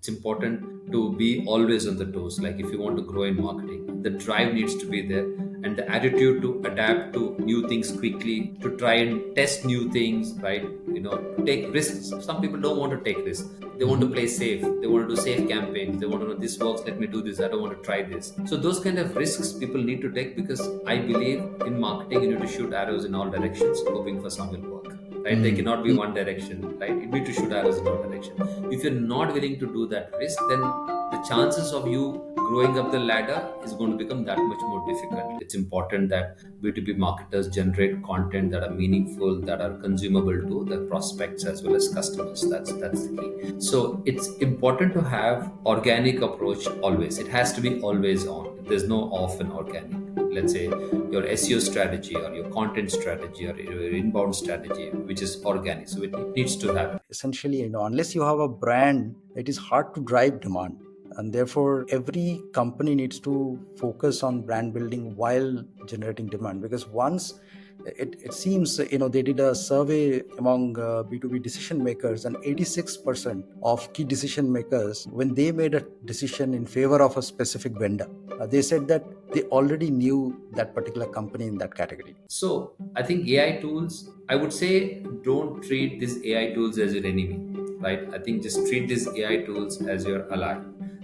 It's important to be always on the toes. Like if you want to grow in marketing, the drive needs to be there, and the attitude to adapt to new things quickly, to try and test new things, right? To take risks. Some people don't want to take risks. They want to play safe. They want to do safe campaigns. They want to know this works. Let me do this. I don't want to try this. So those kind of risks people need to take, because I believe in marketing you need to shoot arrows in all directions, hoping for some will work. Right? They cannot be one direction. Right? You need to shoot arrows in all directions. If you're not willing to do that risk, then the chances of you growing up the ladder is going to become that much more difficult. It's important that B2B marketers generate content that are meaningful, that are consumable to their prospects as well as customers. That's the key. So it's important to have organic approach always. It has to be always on. There's no off in organic. Let's say your SEO strategy or your content strategy or your inbound strategy, which is organic. So it needs to happen. Essentially, unless you have a brand, it is hard to drive demand. And therefore, every company needs to focus on brand building while generating demand. Because once it seems, they did a survey among B2B decision makers, and 86% of key decision makers, when they made a decision in favor of a specific vendor, they said that they already knew that particular company in that category. So I think AI tools, I would say, don't treat these AI tools as your enemy, right? I think just treat these AI tools as your ally.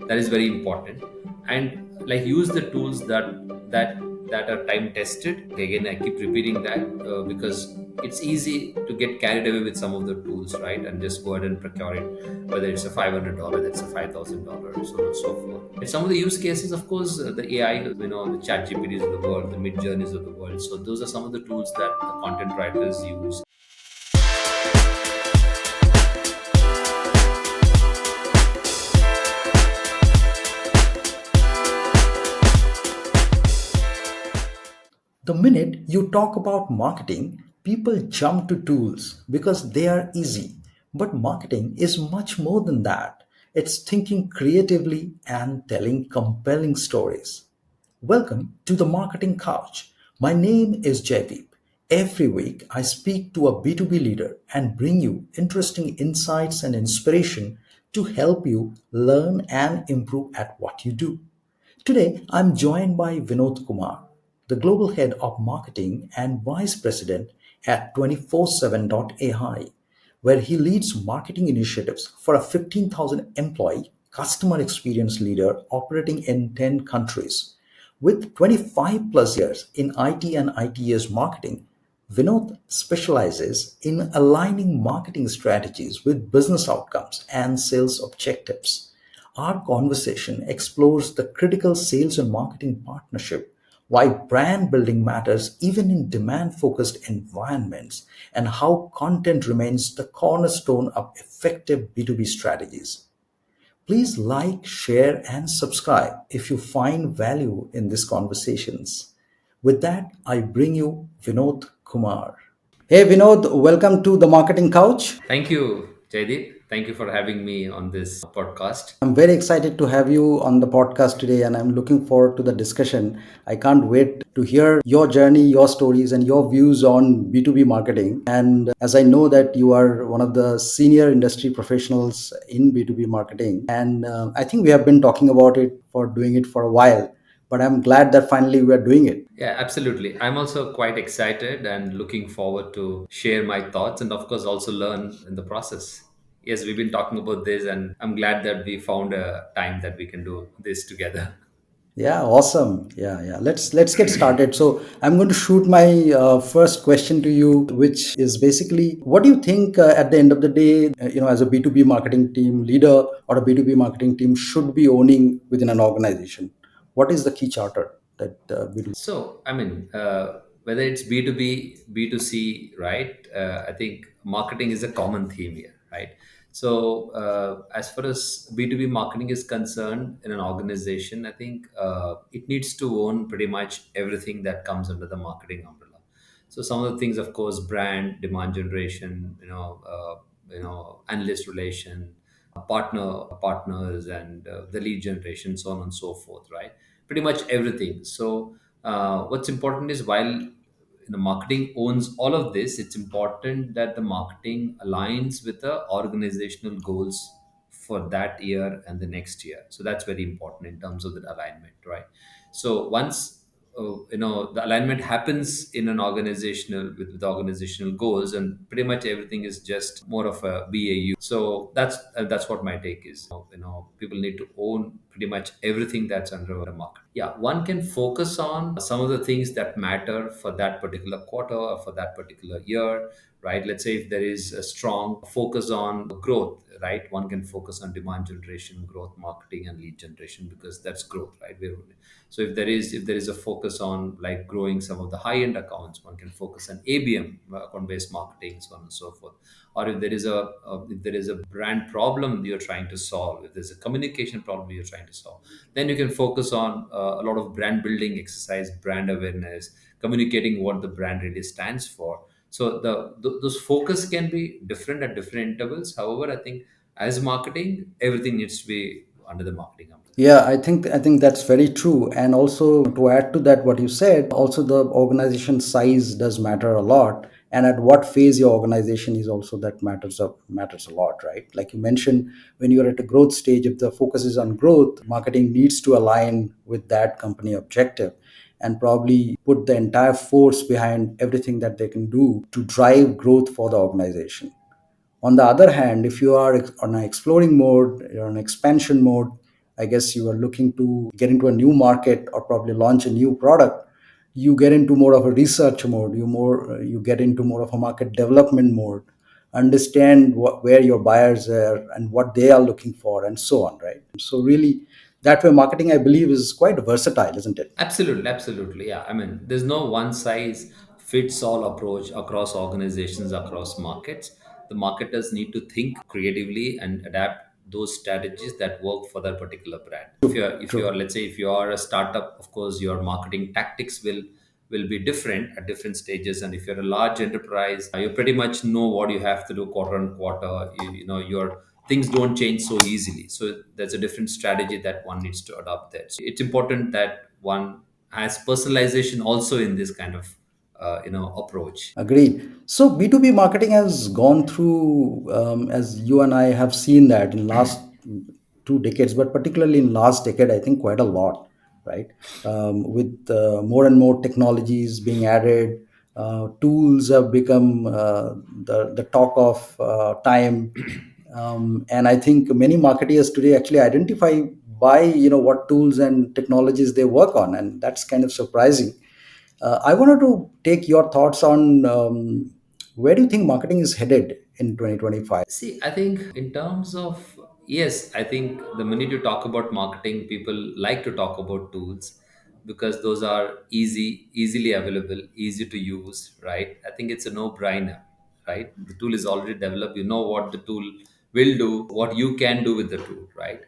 That is very important. And like use the tools that that are time tested. Again, I keep repeating that because it's easy to get carried away with some of the tools, right? And just go ahead and procure it, whether it's a $500, that's a $5,000, so on and so forth. And some of the use cases, of course, the AI, the chat GPTs of the world, the mid journeys of the world. So those are some of the tools that the content writers use. The minute you talk about marketing, people jump to tools because they are easy. But marketing is much more than that. It's thinking creatively and telling compelling stories. Welcome to the Marketing Couch. My name is Jaideep. Every week, I speak to a B2B leader and bring you interesting insights and inspiration to help you learn and improve at what you do. Today, I'm joined by Vinod Kumar, the Global Head of Marketing and Vice President at 24/7.ai, where he leads marketing initiatives for a 15,000 employee customer experience leader operating in 10 countries. With 25 plus years in IT and ITS marketing, Vinod specializes in aligning marketing strategies with business outcomes and sales objectives. Our conversation explores the critical sales and marketing partnership, why brand building matters even in demand focused environments, and how content remains the cornerstone of effective B2B strategies. Please like, share, and subscribe if you find value in these conversations. With that, I bring you Vinod Kumar. Hey Vinod, welcome to the Marketing Couch. Thank you, Jaideep. Thank you for having me on this podcast. I'm very excited to have you on the podcast today, and I'm looking forward to the discussion. I can't wait to hear your journey, your stories, and your views on B2B marketing. And as I know that you are one of the senior industry professionals in B2B marketing, and I think we have been talking about it for doing it for a while, but I'm glad that finally we are doing it. Yeah, absolutely. I'm also quite excited and looking forward to share my thoughts and, of course, also learn in the process. Yes, we've been talking about this, and I'm glad that we found a time that we can do this together. Yeah, awesome. Yeah. Let's get started. So I'm going to shoot my first question to you, which is basically, what do you think at the end of the day, as a B2B marketing team leader or a B2B marketing team should be owning within an organization? What is the key charter that B2B? So, I mean, whether it's B2B, B2C, right? I think marketing is a common theme here, right? So, as far as B2B marketing is concerned in an organization, I think it needs to own pretty much everything that comes under the marketing umbrella. So, some of the things, of course, brand, demand generation, analyst relation, partners, and the lead generation, so on and so forth, right? Pretty much everything. So what's important is, while marketing owns all of this, it's important that the marketing aligns with the organizational goals for that year and the next year. So that's very important in terms of the alignment, right? So once the alignment happens in an organizational with organizational goals, and pretty much everything is just more of a BAU. So that's what my take is. People need to own pretty much everything that's under a market. Yeah, one can focus on some of the things that matter for that particular quarter or for that particular year, right? Let's say if there is a strong focus on growth, right? One can focus on demand generation, growth marketing, and lead generation, because that's growth, right? So if there is a focus on like growing some of the high end accounts, one can focus on ABM, account based marketing, so on and so forth. Or if there is a brand problem you're trying to solve, if there's a communication problem you're trying to solve, then you can focus on a lot of brand building exercise, brand awareness, communicating what the brand really stands for. So those focus can be different at different intervals. However, I think as marketing, everything needs to be under the marketing umbrella. Yeah, I think that's very true. And also to add to that, what you said, also the organization size does matter a lot, and at what phase your organization is also that matters a lot, right? Like you mentioned, when you're at a growth stage, if the focus is on growth, marketing needs to align with that company objective and probably put the entire force behind everything that they can do to drive growth for the organization. On the other hand, if you are on an exploring mode, you're on expansion mode, I guess you are looking to get into a new market or probably launch a new product, you get into more of a research mode, you get into more of a market development mode, understand where your buyers are and what they are looking for and so on, right? So really, that way marketing, I believe, is quite versatile, isn't it? Absolutely, absolutely. Yeah. I mean, there's no one size fits all approach across organizations, across markets. The marketers need to think creatively and adapt those strategies that work for that particular brand. If you're True. let's say if you are a startup, of course your marketing tactics will be different at different stages. And if you're a large enterprise, you pretty much know what you have to do quarter on quarter. Your things don't change so easily, so there's a different strategy that one needs to adopt there. So it's important that one has personalization also in this kind of approach. Agreed. So B2B marketing has gone through, as you and I have seen that in last 2 decades, but particularly in last decade, I think quite a lot, right? With more and more technologies being added, tools have become the talk of time, and I think many marketers today actually identify by what tools and technologies they work on, and that's kind of surprising. I wanted to take your thoughts on where do you think marketing is headed in 2025? See, I think in terms of, yes, I think the minute you talk about marketing, people like to talk about tools because those are easily available, easy to use, right? I think it's a no-brainer, right? The tool is already developed. You know what the tool will do, what you can do with the tool, right?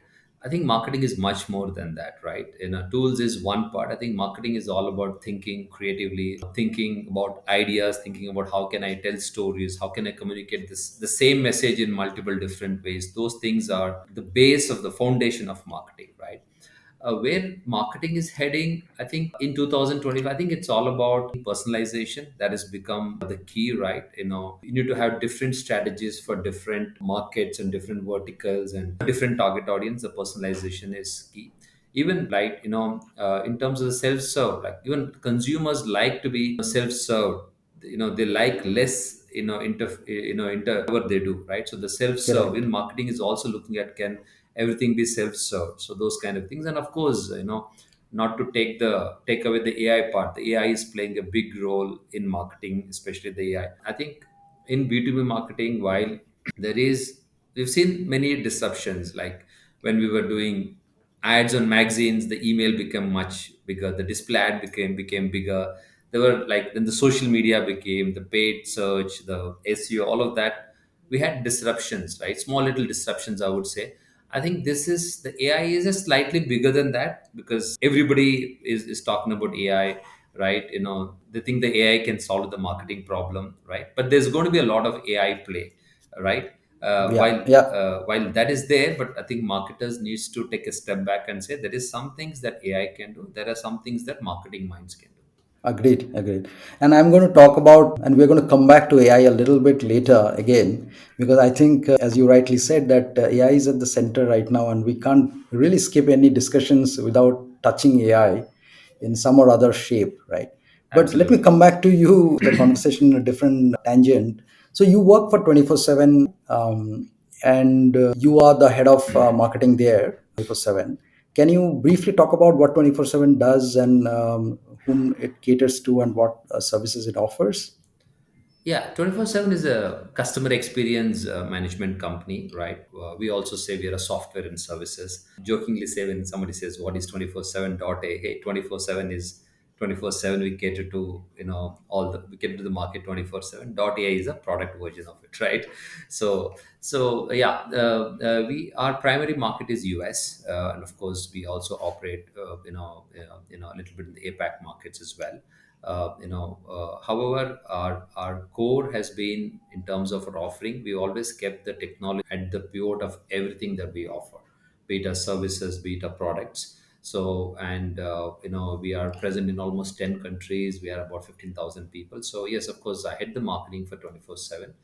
I think marketing is much more than that, right? Tools is one part. I think marketing is all about thinking creatively, thinking about ideas, thinking about how can I tell stories, how can I communicate the same message in multiple different ways. Those things are the base of the foundation of marketing, right? Where marketing is heading, I think in 2025, I think it's all about personalization. That has become the key, right? You need to have different strategies for different markets and different verticals and different target audience. The personalization is key. Even like in terms of the self-serve, like even consumers like to be self-serve. They like less whatever they do, right? So the self-serve Correct. in marketing is also looking at, can everything be self-serve? So those kind of things. And of course, not to take away the AI part, the AI is playing a big role in marketing, especially the AI. I think in B2B marketing, while there is we've seen many disruptions, like when we were doing ads on magazines, the email became much bigger, the display ad became bigger. There were like, then the social media became, the paid search, the SEO, all of that. We had disruptions, right? Small little disruptions, I would say. I think this is the AI is just slightly bigger than that, because everybody is talking about AI, right? They think the AI can solve the marketing problem, right? But there's going to be a lot of AI play, right? Yeah, While yeah. that is there, but I think marketers needs to take a step back and say there is some things that AI can do. There are some things that marketing minds can do. Agreed, agreed. And I'm going to talk about, and we're going to come back to AI a little bit later again, because I think, as you rightly said, that AI is at the center right now, and we can't really skip any discussions without touching AI in some or other shape, right? But let me Absolutely. come back to you, the conversation in a different tangent. So you work for 24/7, and you are the head of marketing there 24/7. Can you briefly talk about what 24/7 does, and whom it caters to, and what services it offers? Yeah, 24/7 is a customer experience management company, right? We also say we are a software and services. Jokingly say when somebody says, what is 24/7 dot A? Hey, 24/7 is 24/7. We cater to, we cater to the market 24/7. Dot A is a product version of it, right? Our primary market is US, and of course, we also operate, a little bit in the APAC markets as well. However, our core has been in terms of our offering. We always kept the technology at the pivot of everything that we offer, be it our services, be it our products. So, and we are present in almost 10 countries. We are about 15,000 people. So, yes, of course, I head the marketing for 24/7.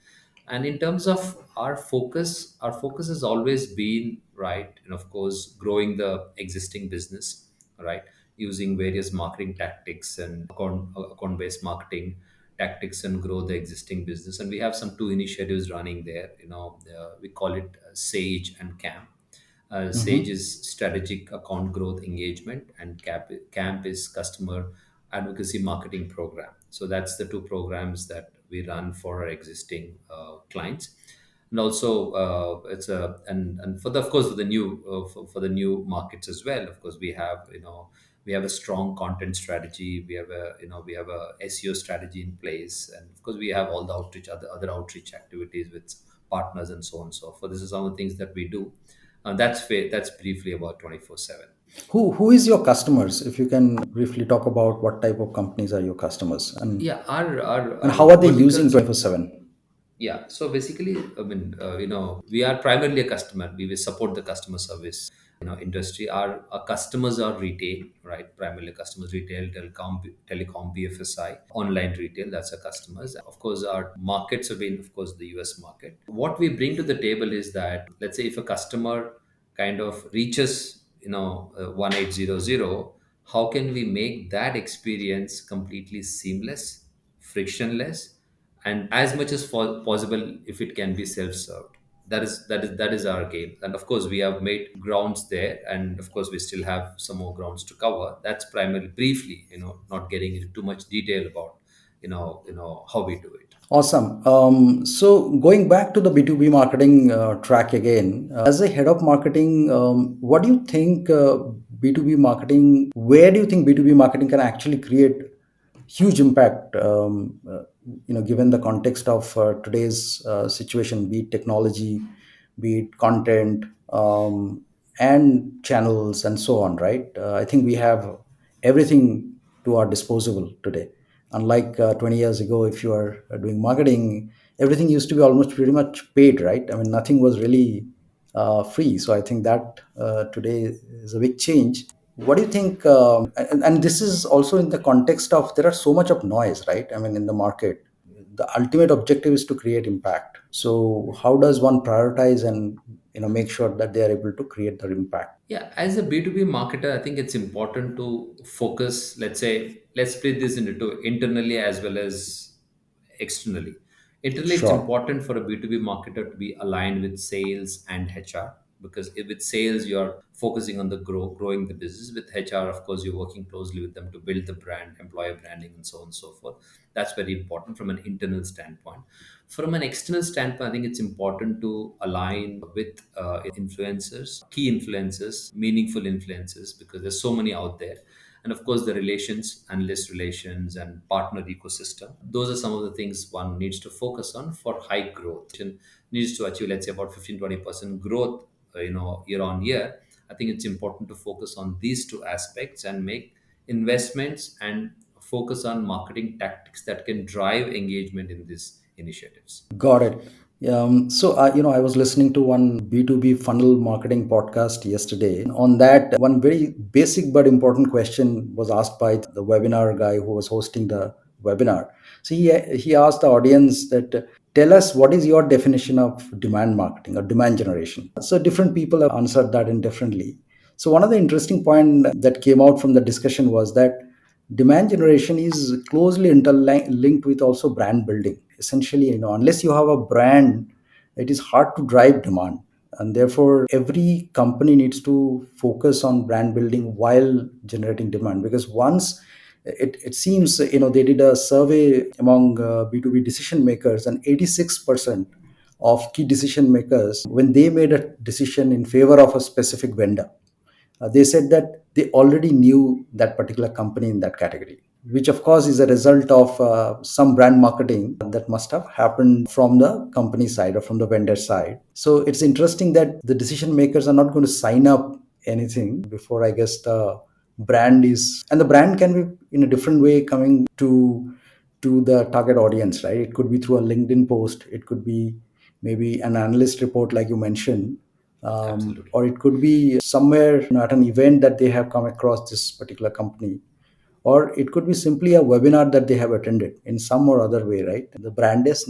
And in terms of our focus has always been, right, and of course, growing the existing business, right, using various marketing tactics and account-based marketing tactics, and grow the existing business. And we have some two initiatives running there. We call it Sage and Camp. Sage Mhm. is strategic account growth engagement, and Camp is customer advocacy marketing program. So that's the two programs that we run for our existing clients. And also, it's a and for the of course for the new for the new markets as well. Of course, we have a strong content strategy. We have a SEO strategy in place, and of course, we have all the other outreach activities with partners and so on and so forth. This is some of the things that we do. That's briefly about 24/7. Who is your customers? If you can briefly talk about what type of companies are your customers, Yeah, our and how are they using verticals. 24/7? Yeah, so basically, I mean, we are primarily a customer. We will support the customer service, industry. Our customers are retail, right? Primarily customers retail, telecom, BFSI, online retail. That's our customers. Of course, our markets have been, of course, the US market. What we bring to the table is that, let's say, if a customer kind of reaches, 1800, how can we make that experience completely seamless, frictionless, and as much as possible, if it can be self-served. That is our game. And of course, we have made grounds there, and of course, we still have some more grounds to cover. That's primarily briefly, not getting into too much detail about, how we do it. Awesome. So going back to the B2B marketing track again, as a head of marketing, what do you think B2B marketing, where do you think B2B marketing can actually create huge impact, given the context of today's situation, be it technology, be it content, and channels, and so on, right? I think we have everything to our disposal today. Unlike 20 years ago, if you are doing marketing, everything used to be almost pretty much paid, right? I mean, nothing was really free. So I think that today is a big change. What do you think? And this is also in the context of there are so much of noise, right? I mean, in the market, the ultimate objective is to create impact. So how does one prioritize and make sure that they are able to create the impact? Yeah, as a B2B marketer, I think it's important to focus. Let's split this into two, internally as well as externally. Internally, it's Sure. important for a B2B marketer to be aligned with sales and HR, because if with sales, you're focusing on the growing the business. With HR, of course, you're working closely with them to build the brand, employer branding, and so on and so forth. That's very important from an internal standpoint. From an external standpoint, I think it's important to align with influencers, key influencers, meaningful influencers, because there's so many out there. And of course, the relations, analyst relations, and partner ecosystem. Those are some of the things one needs to focus on for high growth. And needs to achieve, let's say, about 15-20% growth, year on year. I think it's important to focus on these two aspects and make investments and focus on marketing tactics that can drive engagement in these initiatives. Got it. I was listening to one B2B funnel marketing podcast yesterday. On that, one very basic but important question was asked by the webinar guy who was hosting the webinar. So he asked the audience that tell us what is your definition of demand marketing or demand generation. So different people have answered that indifferently. So one of the interesting point that came out from the discussion was that demand generation is closely interlinked with also brand building. Essentially, unless you have a brand, it is hard to drive demand, and therefore every company needs to focus on brand building while generating demand. Because once it seems, they did a survey among B2B decision makers, and 86% of key decision makers, when they made a decision in favor of a specific vendor, they said that they already knew that particular company in that category, which of course is a result of some brand marketing that must have happened from the company side or from the vendor side. So it's interesting that the decision makers are not going to sign up anything before, I guess, the brand is, and the brand can be in a different way coming to the target audience, right? It could be through a LinkedIn post, it could be maybe an analyst report like you mentioned, Absolutely. or it could be somewhere, at an event that they have come across this particular company, or it could be simply a webinar that they have attended in some or other way, right? The brand has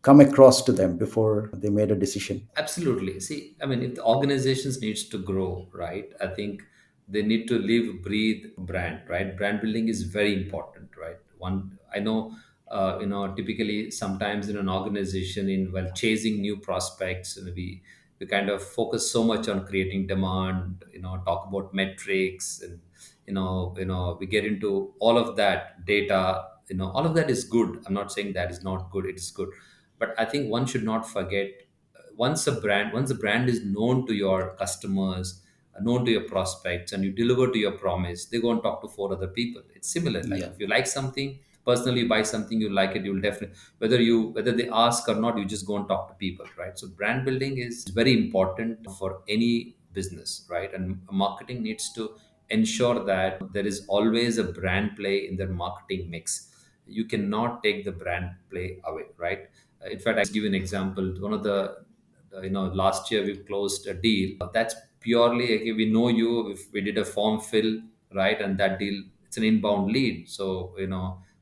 come across to them before they made a decision. Absolutely. See, I mean, if the organizations needs to grow, right, I think they need to live, breathe brand, right? Brand building is very important, right? One, I know, typically sometimes in an organization, in while chasing new prospects, we kind of focus so much on creating demand, talk about metrics, and we get into all of that data. All of that is good. I'm not saying that is not good. It is good, but I think one should not forget, once a brand is known to your customers, known to your prospects, and you deliver to your promise, they go and talk to four other people. It's similar. Like Yeah. if you like something, personally you buy something, you like it, you'll definitely, whether they ask or not, you just go and talk to people, right? So brand building is very important for any business, right? And marketing needs to ensure that there is always a brand play in their marketing mix. You cannot take the brand play away, right? In fact, I give you an example. One of the, last year we closed a deal that's purely, okay, we know you, if we did a form fill, right? And that deal, it's an inbound lead. So,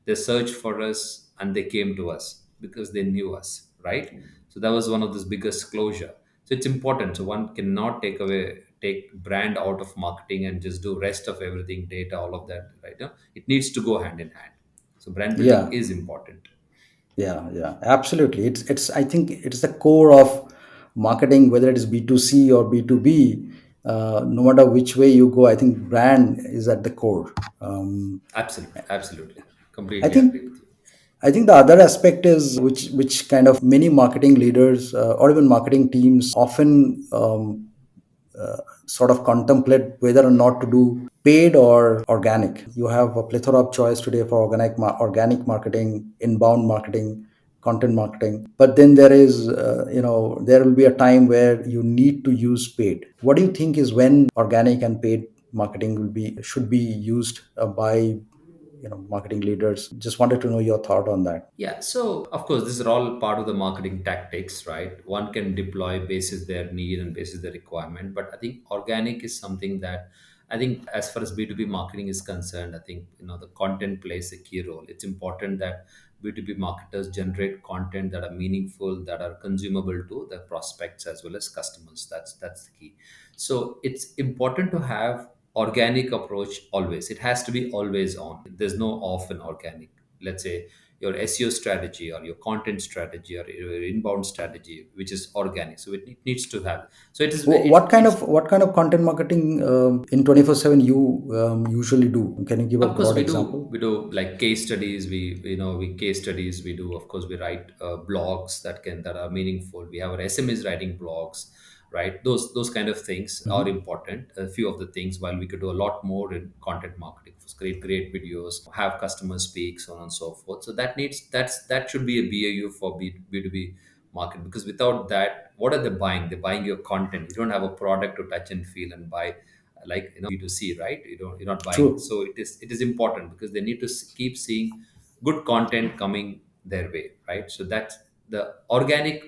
they searched for us and they came to us because they knew us, right? So that was one of this biggest closure. So it's important. So one cannot take brand out of marketing and just do rest of everything, data, all of that, right? It needs to go hand in hand. So brand building Yeah. is important. Yeah, absolutely. It's I think it's the core of marketing, whether it is B2C or B2B. No matter which way you go, I think brand is at the core. Absolutely, absolutely. I Completely think agree with you. I think the other aspect is which kind of many marketing leaders or even marketing teams often sort of contemplate whether or not to do paid or organic. You have a plethora of choice today for organic marketing, inbound marketing, content marketing. But then there is, there will be a time where you need to use paid. What do you think is when organic and paid marketing will be should be used by marketing leaders? Just wanted to know your thought on that. Yeah, so of course, these are all part of the marketing tactics, right? One can deploy basis their need and basis their requirement, but I think organic is something that, I think, as far as B2B marketing is concerned, I think the content plays a key role. It's important that B2B marketers generate content that are meaningful, that are consumable to the prospects as well as customers. That's the key. So it's important to have organic approach always. It has to be always on. There's no off in organic. Let's say your SEO strategy or your content strategy or your inbound strategy, which is organic. So it needs to have. So it is. It's What kind of content marketing in 24/7 you usually do? Can you give a Of course broad we do. example? We do like case studies. We case studies. We do. Of course, we write blogs that are meaningful. We have our SMEs writing blogs, right? Those kind of things are Mhm. important. A few of the things, while we could do a lot more in content marketing, create great videos, have customers speak, so on and so forth. So that should be a BAU for B2B market, because without that, what are they buying? They're buying your content. You don't have a product to touch and feel and buy, like B2C, right? You're not buying. True. So it is important because they need to keep seeing good content coming their way, right? So that's the organic.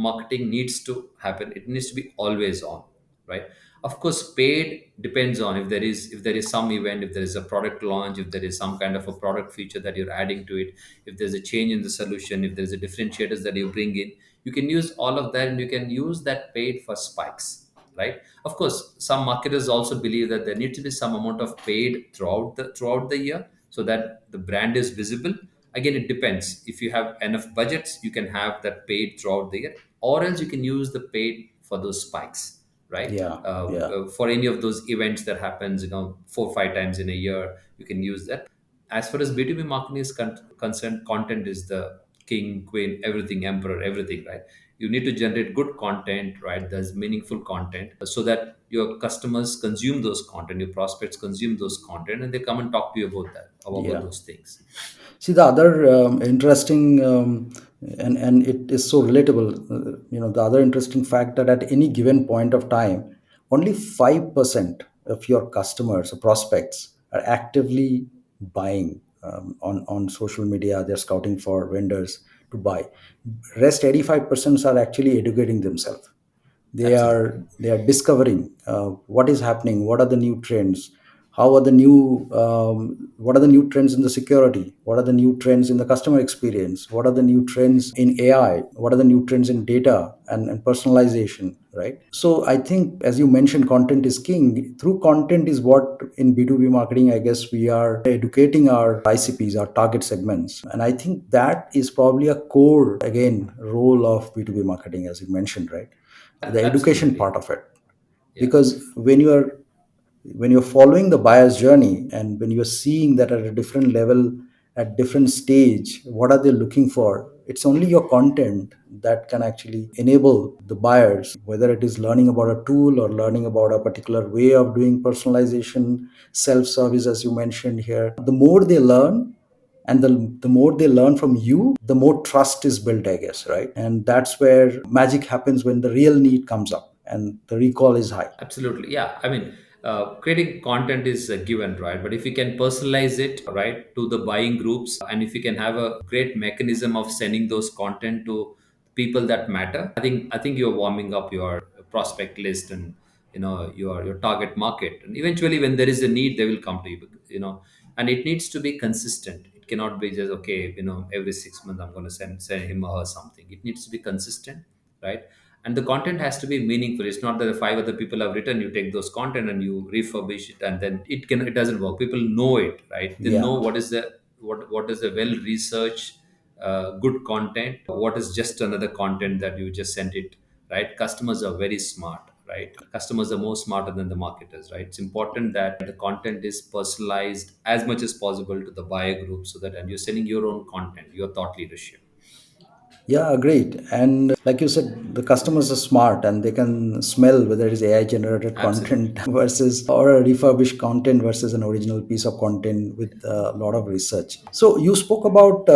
marketing needs to happen, it needs to be always on, right? Of course, paid depends on if there is some event, if there is a product launch, if there is some kind of a product feature that you're adding to it, if there's a change in the solution, if there's a differentiators that you bring in, you can use all of that, and you can use that paid for spikes, right? Of course, some marketers also believe that there needs to be some amount of paid throughout the year, so that the brand is visible. Again, it depends. If you have enough budgets, you can have that paid throughout the year, or else you can use the paid for those spikes, right? Yeah, yeah, For any of those events that happens, 4 or 5 times in a year, you can use that. As far as B2B marketing is concerned, content is the king, queen, everything, emperor, everything, right? You need to generate good content, right? There's meaningful content, so that your customers consume those content, your prospects consume those content, and they come and talk to you about that, about yeah. those things. See, the other interesting, and it is so relatable. The other interesting fact that at any given point of time, only 5% of your customers or prospects are actively buying on social media. They're scouting for vendors to buy. Rest 85% are actually educating themselves. they Absolutely. are they are discovering what is happening, what are the new trends, how are the new what are the new trends in the security, what are the new trends in the customer experience, what are the new trends in AI, what are the new trends in data and personalization, right? So I think, as you mentioned, content is king. Through content is what in B2B marketing, I guess, we are educating our ICPs, our target segments. And I think that is probably a core, again, role of B2B marketing, as you mentioned, right? The education Absolutely. part of it. Yeah. Because when you're following the buyer's journey, and when you're seeing that at a different level, at different stage, what are they looking for, it's only your content that can actually enable the buyers, whether it is learning about a tool or learning about a particular way of doing personalization, self-service, as you mentioned here. The more they learn, and the more they learn from you, the more trust is built, I guess, right? And that's where magic happens, when the real need comes up and the recall is high. Absolutely. Yeah. I mean, creating content is a given, right? But if you can personalize it, right, to the buying groups, and if you can have a great mechanism of sending those content to people that matter, I think you're warming up your prospect list, and your target market. And eventually, when there is a need, they will come to you. And it needs to be consistent. It cannot be just okay. Every 6 months I'm going to send him or her something. It needs to be consistent, right? And the content has to be meaningful. It's not that the five other people have written, you take those content and you refurbish it, and then it doesn't work. People know it, right? They Yeah. know what is a well researched good content, what is just another content that you just sent it, right? Customers are very smart, right? Customers are more smarter than the marketers, right? It's important that the content is personalized as much as possible to the buyer group, so that, and you're sending your own content, your thought leadership. Yeah, great. And like you said, the customers are smart and they can smell whether it is AI generated Absolutely. content versus, or a refurbished content versus an original piece of content, with a lot of research. So you spoke about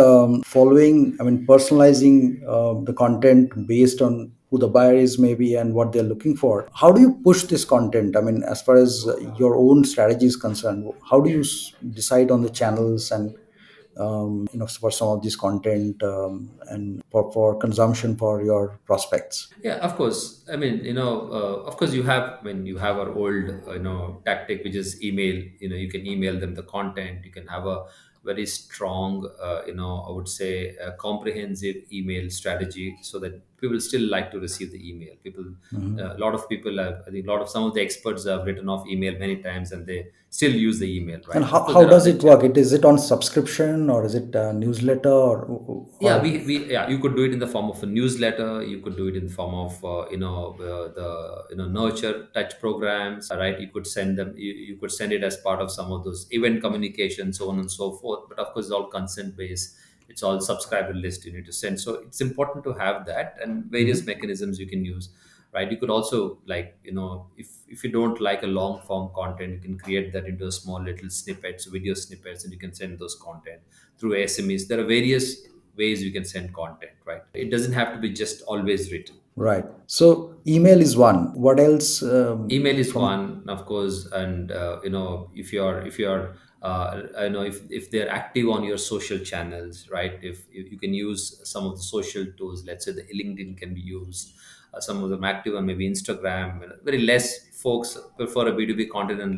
following, I mean, personalizing the content based on who the buyer is, maybe, and what they're looking for. How do you push this content? I mean, as far as your own strategy is concerned, how do you decide on the channels and for some of this content, and for consumption for your prospects? Yeah, of course. I mean, of course, you have when you have our old, tactic, which is email. You can email them the content. You can have a very strong, I would say, a comprehensive email strategy, so that people still like to receive the email. A lot of people have, I think, a lot of some of the experts have written off email many times, and they still use the email, And right? Of how, course, how there are does other it work? channels. Is it on subscription, or is it a newsletter, Yeah, or we yeah, you could do it in the form of a newsletter. You could do it in the form of the nurture touch programs, right? You could send them, you could send it as part of some of those event communications, so on and so forth. But of course, it's all consent based. It's all subscriber list you need to send. So it's important to have that, and various Mhm. mechanisms you can use, right? You could also, like, if you don't like a long form content, you can create that into a small little snippets, video snippets, and you can send those content through SMEs. There are various ways you can send content, right? It doesn't have to be just always written. Right. So email is one. What else Email is from? one, of course. And if you're I know if they're active on your social channels, right? If you can use some of the social tools, let's say the LinkedIn can be used. Some of them active on maybe Instagram. Very less folks prefer a B2B content on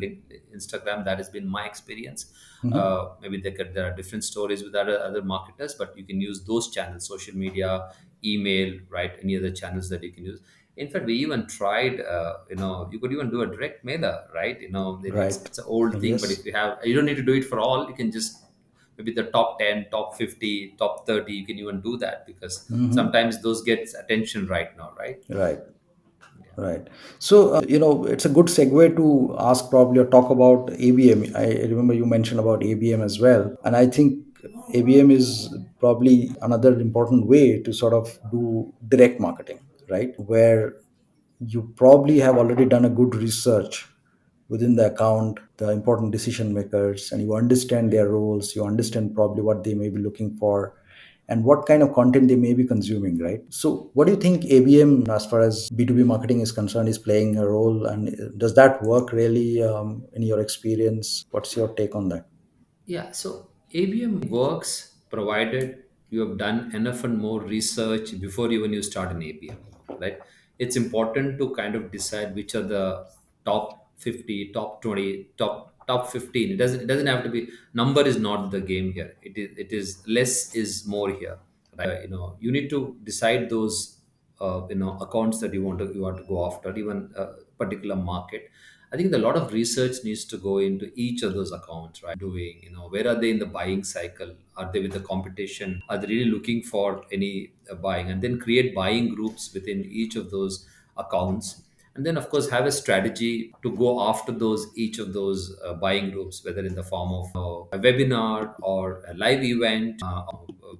Instagram. That has been my experience. Mhm. Maybe there are different stories with other marketers, but you can use those channels: social media, email, right? Any other channels that you can use. In fact, we even tried, you could even do a direct mailer, right? It's Right. it's an old thing, but Yes. if you don't need to do it for all. You can just maybe the top 10, top 50, top 30. You can even do that because Hmm. sometimes those gets attention right now, right? Right. Yeah. Right. So, it's a good segue to ask probably or talk about ABM. I remember you mentioned about ABM as well. And I think ABM is probably another important way to sort of do direct marketing, right? Where you probably have already done a good research within the account, the important decision makers, and you understand their roles, you understand probably what they may be looking for and what kind of content they may be consuming, right? So what do you think ABM, as far as B2B marketing is concerned, is playing a role, and does that work really, in your experience? What's your take on that? Yeah, so ABM works provided you have done enough and more research before even you start an ABM, right? It's important to kind of decide which are the top 50, top 20, top 15. It doesn't have to be, number is not the game here. It is less is more here, right? You need to decide those accounts that you want to go after, even a particular market. I think a lot of research needs to go into each of those accounts, right? Doing, where are they in the buying cycle? Are they with the competition? Are they really looking for any buying? And then create buying groups within each of those accounts. And then, of course, have a strategy to go after each of those buying groups, whether in the form of a webinar or a live event,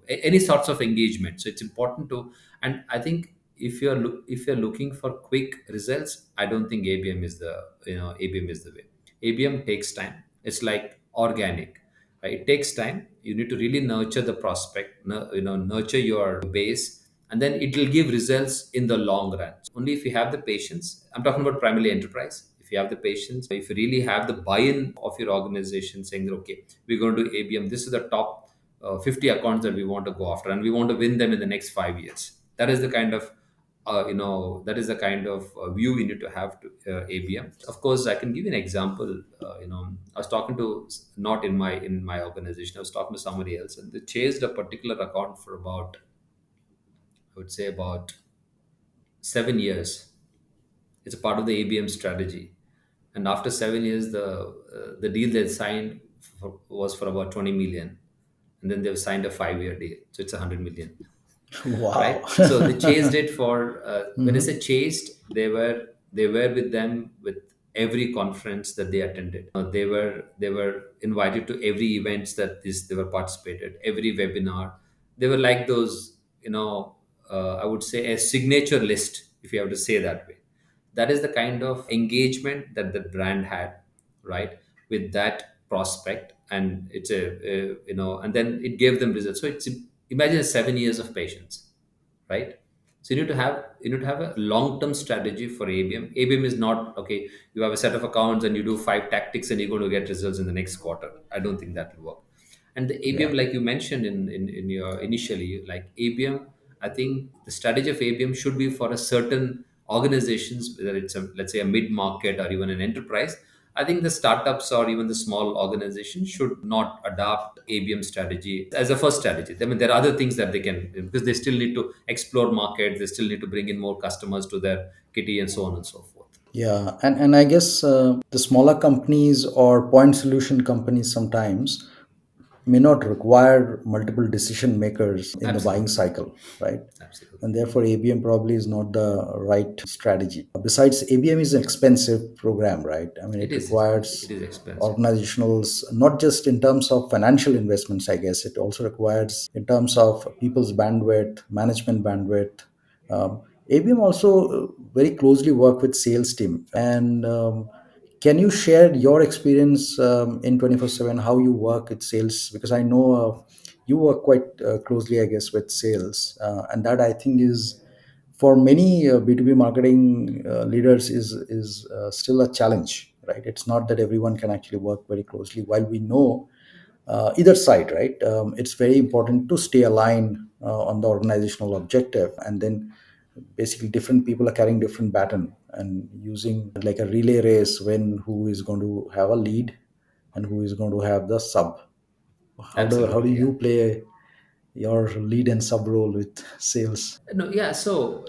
any sorts of engagement. So it's important to, and I think if you're looking for quick results, I don't think ABM is the way. ABM takes time. It's like organic, right? It takes time. You need to really nurture the prospect, nurture your base, and then it will give results in the long run. Only if you have the patience. I'm talking about primarily enterprise. If you have the patience, if you really have the buy-in of your organization, saying that okay, we're going to do ABM. This is the top 50 accounts that we want to go after, and we want to win them in the next 5 years. That is the kind of view we need to have to ABM. Of course, I can give you an example. I was talking to, not in my organization. I was talking to somebody else, and they chased a particular account for about, I would say, about 7 years. It's a part of the ABM strategy. And after 7 years, the deal they signed was for about 20 million, and then they've signed a 5-year deal, so it's 100 million. Wow. Right? So they chased it for, when I say Hmm. chased, they were with them with every conference that they attended. They were invited to every events that they were participated, every webinar. They were like those, I would say a signature list, if you have to say that way. That is the kind of engagement that the brand had, right, with that prospect. And it's and then it gave them results. So it's, imagine 7 years of patience, right? So you need to have a long-term strategy for ABM. ABM is not okay. You have a set of accounts and you do five tactics and you're going to get results in the next quarter. I don't think that will work. And the Yeah. ABM, like you mentioned in your initially, like ABM, I think the strategy of ABM should be for a certain organizations, whether it's let's say a mid market or even an enterprise. I think the startups or even the small organizations should not adopt ABM strategy as a first strategy. I mean, there are other things that they can, because they still need to explore markets, they still need to bring in more customers to their kitty, and so on and so forth. Yeah, and I guess the smaller companies or point solution companies sometimes may not require multiple decision makers in the buying Absolutely, cycle, right? absolutely. And therefore, ABM probably is not the right strategy. Besides, ABM is an expensive program, right? I mean, It it is. It requires is expensive. organizationals, not just in terms of financial investments, I guess, it also requires in terms of people's bandwidth, management bandwidth. ABM also very closely work with sales team. And can you share your experience in 24/7, how you work with sales? Because I know you work quite closely, I guess, with sales. And that I think is for many B2B marketing leaders is still a challenge, right? It's not that everyone can actually work very closely. While we know either side, right? It's very important to stay aligned on the organizational objective, and then basically different people are carrying different baton and using like a relay race when who is going to have a lead and who is going to have the sub. How do Absolutely, yeah. you play your lead and sub role with sales? No, yeah. So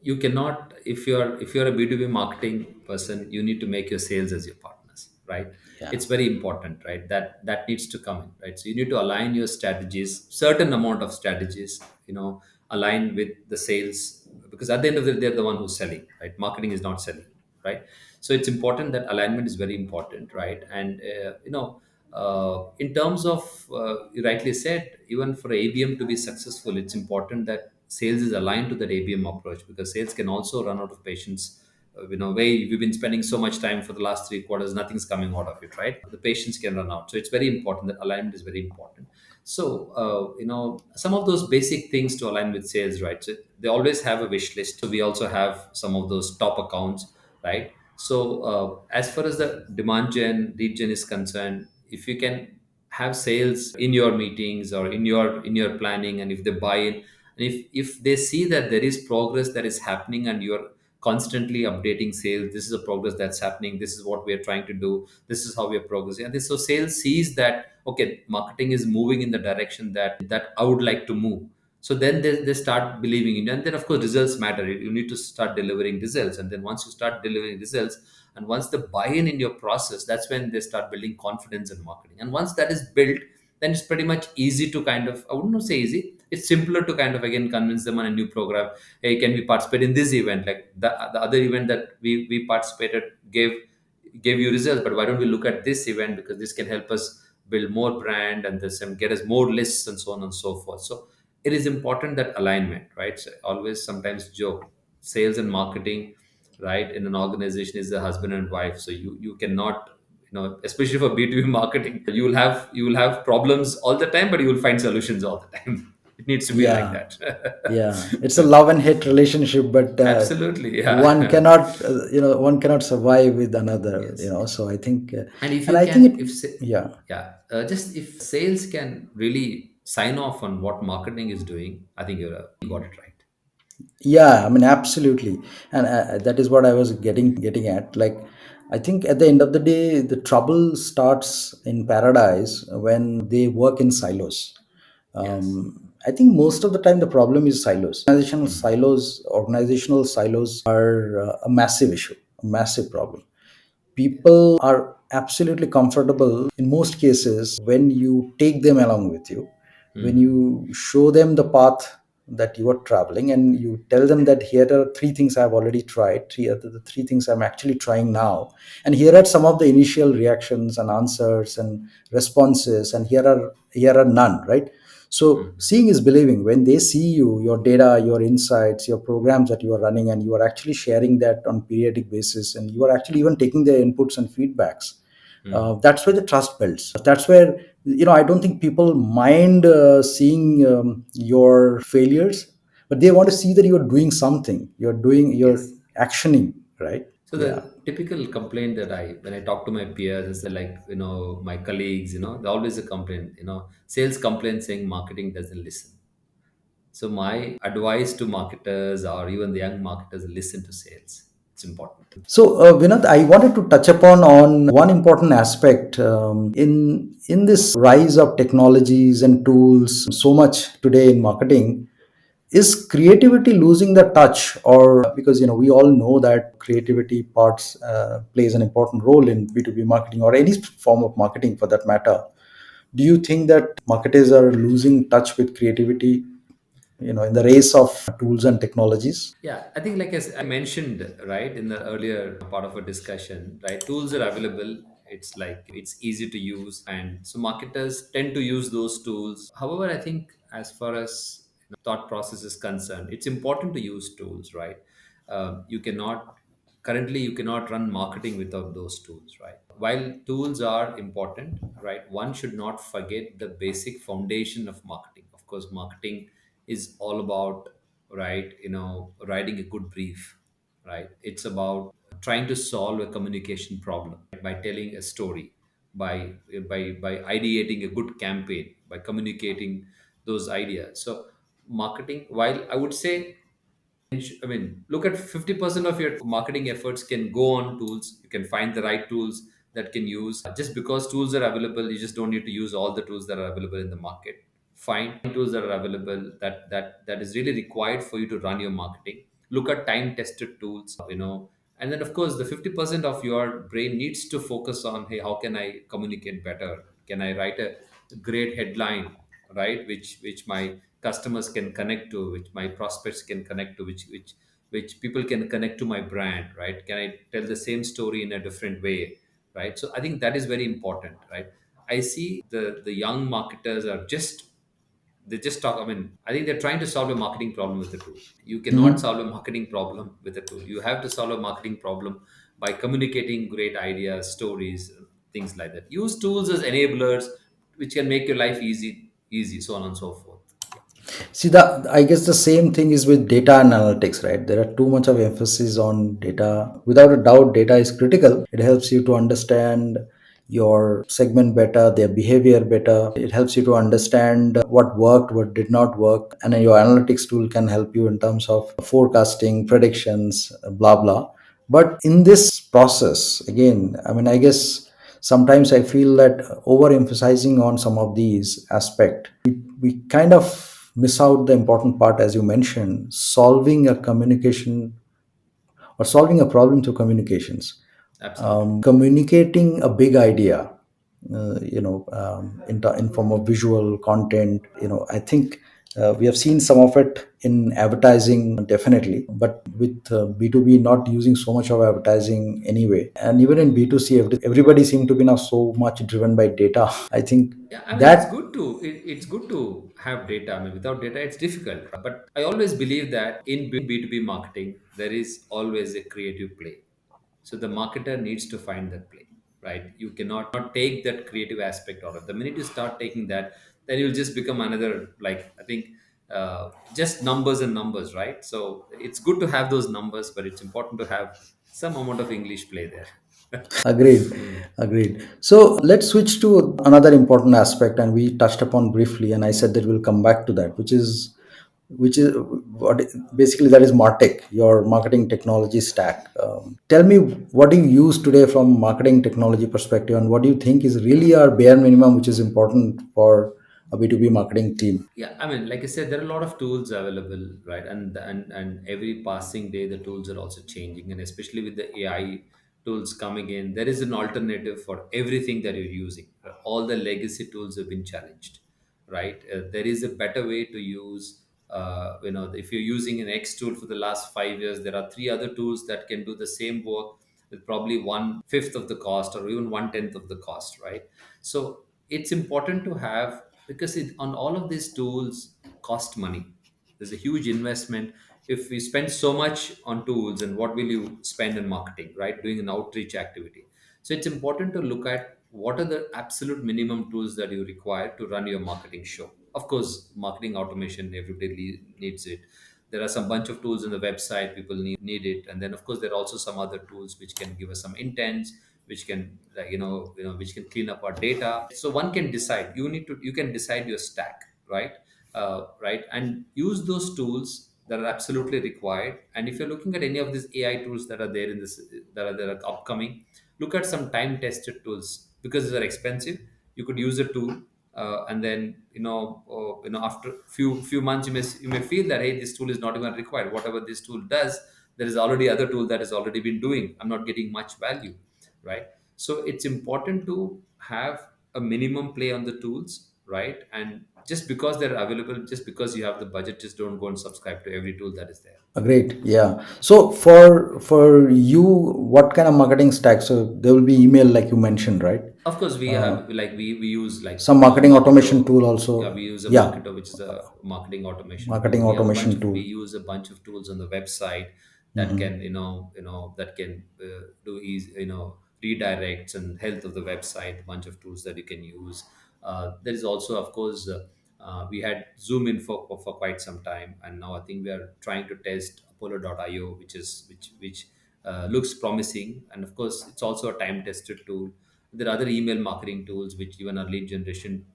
you cannot, if you're a B2B marketing person, you need to make your sales as your partners, right? Yeah. It's very important, right? That needs to come in, right? So you need to align your strategies, certain amount of strategies, align with the sales, because at the end of the day, they're the one who's selling, right? Marketing is not selling, right? So it's important that alignment is very important, right? And in terms of, you rightly said, even for ABM to be successful, it's important that sales is aligned to that ABM approach, because sales can also run out of patience. Way we've been spending so much time for the last 3 quarters, nothing's coming out of it, right? The patience can run out. So it's very important that alignment is very important. So some of those basic things to align with sales, right? So they always have a wish list. So we also have some of those top accounts, right? So as far as the demand gen, lead gen is concerned, if you can have sales in your meetings or in your planning, and if they buy in, and if they see that there is progress that is happening, and you're constantly updating sales, this is a progress that's happening, this is what we are trying to do, this is how we are progressing, and this, so sales sees that, okay, marketing is moving in the direction that I would like to move. So then they start believing in you. And then of course results matter. You need to start delivering results, and then once you start delivering results, and once the buy-in in your process, that's when they start building confidence in marketing. And once that is built, then it's pretty much easy to kind of, I wouldn't not say easy, it's simpler to kind of again convince them on a new program. Hey, can we participate in this event? Like the other event that we participated gave you results, but why don't we look at this event, because this can help us build more brand, and this and get us more lists, and so on and so forth. So it is important that alignment, right? So I always sometimes joke, sales and marketing, right, in an organization is a husband and wife. So you cannot, especially for B2B marketing, you will have problems all the time, but you will find solutions all the time. It needs to be like Yeah. that. Yeah, it's a love and hate relationship, but Absolutely, one yeah. cannot one cannot survive with another, Yes. so I think And if and you I think can, it, yeah. yeah, just if sales can really sign off on what marketing is doing, I think you got it right. Yeah, I mean, absolutely. And that is what I was getting at. Like, I think at the end of the day, the trouble starts in paradise when they work in silos. Yes. I think most of the time the problem is silos. Organizational silos are a massive issue, a massive problem. People are absolutely comfortable in most cases when you take them along with you, when Hmm. you show them the path that you are traveling, and you tell them that here are three things I've already tried, three are the three things I'm actually trying now, and here are some of the initial reactions and answers and responses, and here are none, right? So Hmm. seeing is believing. When they see you, your data, your insights, your programs that you are running, and you are actually sharing that on periodic basis, and you are actually even taking their inputs and feedbacks, Hmm. that's where the trust builds. That's where, I don't think people mind seeing your failures, but they want to see that you're doing something. You're Yes. actioning, right? So Yeah. the typical complaint that when I talk to my peers, is that, like, my colleagues, they always a complaint, sales complaint saying marketing doesn't listen. So my advice to marketers, or even the young marketers, listen to sales. It's important. So, Vinod, I wanted to touch upon on one important aspect in this rise of technologies and tools so much today in marketing. Is creativity losing the touch, or because we all know that creativity parts plays an important role in B2B marketing or any form of marketing for that matter? Do you think that marketers are losing touch with creativity, in the race of tools and technologies? Yeah, I think, like I mentioned, right, in the earlier part of a discussion, right, tools are available. It's like it's easy to use, and so marketers tend to use those tools. However, I think as far as thought process is concerned, it's important to use tools, right? You cannot currently you cannot run marketing without those tools, right? While tools are important, right, one should not forget the basic foundation of marketing. Of course, marketing is all about right, writing a good brief, right? It's about trying to solve a communication problem by telling a story, by by ideating a good campaign, by communicating those ideas. So marketing, while I would say, I mean, look at 50% of your marketing efforts can go on tools. You can find the right tools that can use. Just because tools are available, you just don't need to use all the tools that are available in the market. Find tools that are available that is really required for you to run your marketing. Look at time tested tools, and then of course the 50% of your brain needs to focus on, hey, how can I communicate better? Can I write a great headline, right, which my customers can connect to, which my prospects can connect to, which people can connect to my brand, right? Can I tell the same story in a different way, right? So I think that is very important, right? I see the young marketers are just, they just talk, I mean, I think they're trying to solve a marketing problem with a tool. You cannot Mhm. solve a marketing problem with a tool. You have to solve a marketing problem by communicating great ideas, stories, things like that. Use tools as enablers which can make your life easy, so on and so forth. Yeah. See, that I guess the same thing is with data and analytics, right? There are too much of emphasis on data. Without a doubt, data is critical. It helps you to understand your segment better, their behavior better. It helps you to understand what worked, what did not work, and then your analytics tool can help you in terms of forecasting, predictions, blah blah. But in this process, again, I mean, I guess sometimes I feel that overemphasizing on some of these aspect, we kind of miss out the important part, as you mentioned, solving a communication or solving a problem through communications, Absolutely. communicating a big idea, in form of visual content. I think we have seen some of it in advertising, definitely, but with B2B not using so much of advertising anyway, and even in B2C, everybody seemed to be now so much driven by data. I think Yeah, I mean, that it's good to have data. I mean, without data, it's difficult. But I always believe that in B2B marketing, there is always a creative play. So the marketer needs to find that play, right? You cannot take that creative aspect out of. The minute you start taking that, then you'll just become another, like, I think, just numbers and numbers, right? So it's good to have those numbers, but it's important to have some amount of English play there. Agreed, agreed. So let's switch to another important aspect, and we touched upon briefly, and I said that we'll come back to that, which is what basically that is Martech, your marketing technology stack. Tell me, what do you use today from marketing technology perspective, and what do you think is really our bare minimum, which is important for a B2B marketing team? Yeah, I mean, like I said, there are a lot of tools available, right? And every passing day, the tools are also changing, and especially with the AI tools coming in, there is an alternative for everything that you're using. All the legacy tools have been challenged, right? There is a better way to use. If you're using an X tool for the last 5 years, there are three other tools that can do the same work with probably 1/5 of the cost or even 1/10 of the cost, right? So it's important to have, because on all of these tools cost money. There's a huge investment. If we spend so much on tools, and what will you spend in marketing, right, doing an outreach activity? So it's important to look at what are the absolute minimum tools that you require to run your marketing show. Of course, marketing automation, everybody needs it. There are some bunch of tools in the website, people need it. And then of course there are also some other tools which can give us some intents, which can, like, which can clean up our data. So one can decide, you can decide your stack, right? Right, and use those tools that are absolutely required. And if you're looking at any of these AI tools that are there in this, that are upcoming, look at some time tested tools, because they're expensive. You could use a tool, and then, after few months, you may feel that, hey, this tool is not even required. Whatever this tool does, there is already other tool that has already been doing. I'm not getting much value, right? So it's important to have a minimum play on the tools, right? And just because they're available, just because you have the budget, just don't go and subscribe to every tool that is there. Great, yeah. So for you, what kind of marketing stack? So there will be email, like you mentioned, right? Of course, we have, like, we use, like, Some marketing automation Marketo. tool Yeah, also. we use a Yeah, Marketo, which is a marketing automation tool. marketing automation We tool. use a bunch of tools on the website that Mhm. can, that can do easy, redirects and health of the website. A bunch of tools that you can use. There is also, of course, We had Zoom in for quite some time, and now I think we are trying to test Apollo.io, which looks promising. And of course, it's also a time tested tool. There are other email marketing tools which even our lead generation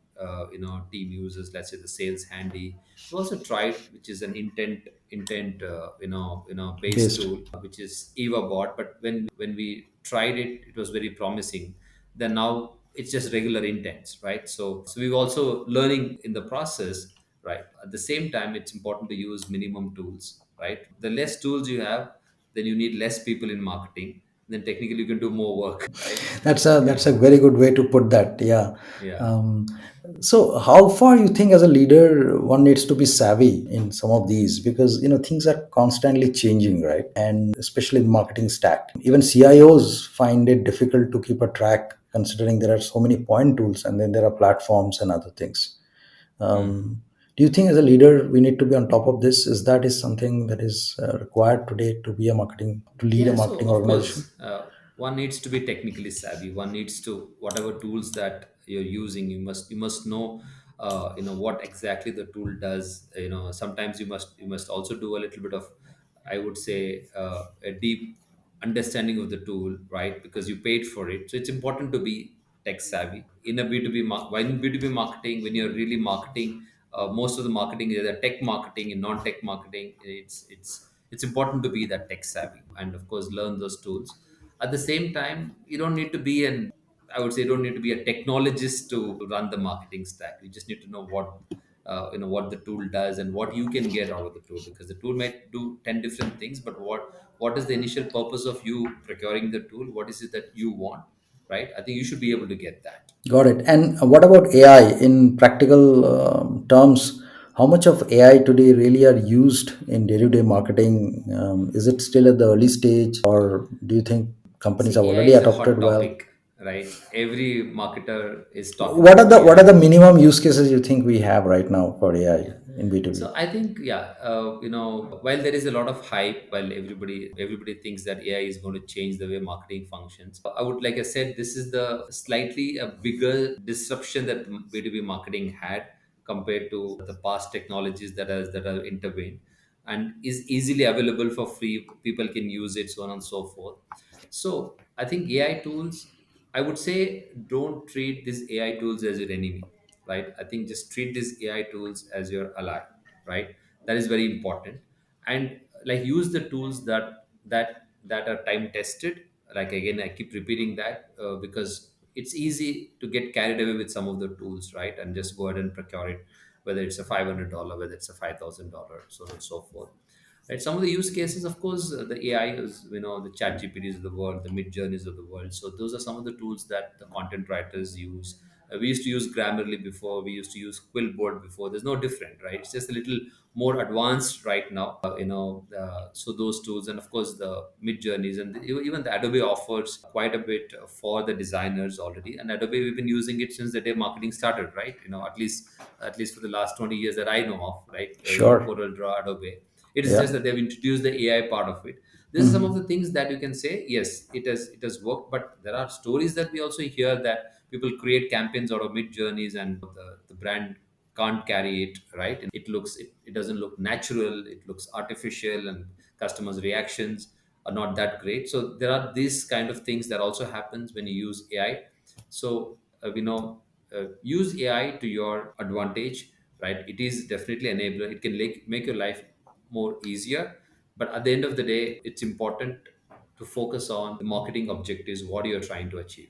team uses. Let's say the Sales Handy. We also tried, which is an intent based Based. tool, which is Eva bot. But when we tried it, it was very promising. Then now it's just regular intents, right? So we're also learning in the process, right? At the same time, it's important to use minimum tools, right? The less tools you have, then you need less people in marketing. Then technically you can do more work, right? That's a very good way to put that. Yeah. Yeah. Um, so, how far you think as a leader one needs to be savvy in some of these, because things are constantly changing, right? And especially in marketing stack, even CIOs find it difficult to keep a track, considering there are so many point tools, and then there are platforms and other things. Hmm. Do you think as a leader we need to be on top of this? Is that is something that is required today to be a marketing to lead a Yeah, so marketing of organization? course, one needs to be technically savvy. One needs to, whatever tools that you're using, you must know, what exactly the tool does. Sometimes you must also do a little bit of, I would say, a deep understanding of the tool, right? Because you paid for it, so it's important to be tech savvy in a B2B. While in B2B marketing, when you're really marketing, most of the marketing is either tech marketing and non-tech marketing. It's important to be that tech savvy and of course learn those tools. At the same time, you don't need to be an I would say you don't need to be a technologist to run the marketing stack. You just need to know what the tool does and what you can get out of the tool, because the tool might do 10 different things, but what is the initial purpose of you procuring the tool? What is it that you want, right? I think you should be able to get that. Got it. And what about AI in practical terms? How much of AI today really are used in day-to-day marketing? Is it still at the early stage, or do you think companies have See, AI already is a hot adopted well? topic, right? Every marketer is talking What are about the AI. minimum use cases you think we have right now for AI Yeah. in B2B? So I think, yeah, while there is a lot of hype, while everybody thinks that AI is going to change the way marketing functions, I would, like I said, this is the slightly a bigger disruption that B2B marketing had compared to the past technologies that are intervened and is easily available for free. People can use it, so on and so forth. So I think AI tools, I would say, don't treat these AI tools as your enemy, right? I think just treat these AI tools as your ally, right? That is very important. And like use the tools that are time tested. Like again, I keep repeating that because it's easy to get carried away with some of the tools, right? And just go ahead and procure it, whether it's a $500, whether it's a $5,000, so on and so forth. Right. Some of the use cases, of course, the AI is, the chat GPTs of the world, the mid journeys of the world. So those are some of the tools that the content writers use. We used to use Grammarly before. We used to use Quillboard before. There's no different, right? It's just a little more advanced right now. So those tools, and of course the mid journeys, and even the Adobe offers quite a bit for the designers already. And Adobe, we've been using it since the day marketing started, right? At least for the last 20 years that I know of, right? Sure. Corel Draw, Adobe. It is Yeah. just that they've introduced the AI part of it. This is some of Mhm. the things that you can say, yes, it has worked, but there are stories that we also hear that people create campaigns out of mid journeys and the brand can't carry it, right? And it doesn't look natural, it looks artificial, and customers' reactions are not that great. So there are these kind of things that also happens when you use AI. So use AI to your advantage, right? It is definitely enabler. It can make your life more easier, but at the end of the day, it's important to focus on the marketing objectives, what you're trying to achieve.